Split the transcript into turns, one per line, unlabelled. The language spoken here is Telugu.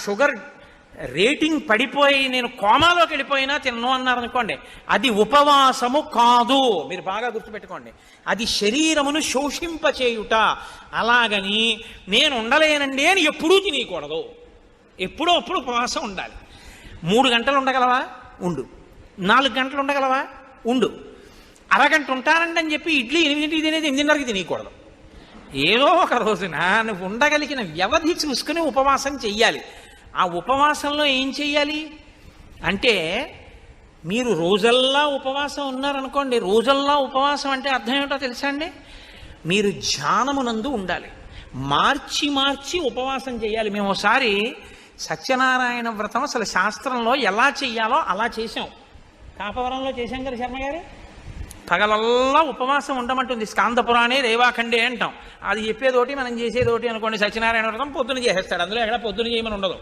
షుగర్ రేటింగ్ పడిపోయి నేను కోమాలోకి వెళ్ళిపోయినా తిన్ను అన్నారనుకోండి, అది ఉపవాసము కాదు. మీరు బాగా గుర్తుపెట్టుకోండి, అది శరీరమును శోషింపచేయుట. అలాగని నేను ఉండలేనండి అని ఎప్పుడూ తినకూడదు. ఎప్పుడో అప్పుడు ఉపవాసం ఉండాలి. 3 గంటలు ఉండగలవా? ఉండు. 4 గంటలు ఉండగలవా? ఉండు. అరగంట ఉంటానండి అని చెప్పి ఇడ్లీ 8ంటికి తినేది 8:30కి తినకూడదు. ఏదో ఒక రోజున నువ్వు ఉండగలిగిన వ్యవధి చూసుకుని ఉపవాసం చెయ్యాలి. ఆ ఉపవాసంలో ఏం చెయ్యాలి అంటే, మీరు రోజల్లా ఉపవాసం ఉన్నారనుకోండి, రోజల్లా ఉపవాసం అంటే అర్థం ఏమిటో తెలుసా అండి? మీరు ధ్యానమునందు ఉండాలి. మార్చి మార్చి ఉపవాసం చేయాలి. మేము ఒకసారి సత్యనారాయణ వ్రతం అసలు శాస్త్రంలో ఎలా చెయ్యాలో అలా చేసాం. కాపవరంలో చేశాం కదా శర్మ గారు. పగలల్లా ఉపవాసం ఉండమంటుంది. స్కాందపురాణే రేవాఖండే అంటాం. అది చెప్పేదోటి మనం చేసేదోటి అనుకోండి. సత్యనారాయణ వ్రతం పొద్దున చేసేస్తాడు. అందులో ఎక్కడ పొద్దున చేయమని ఉండదు.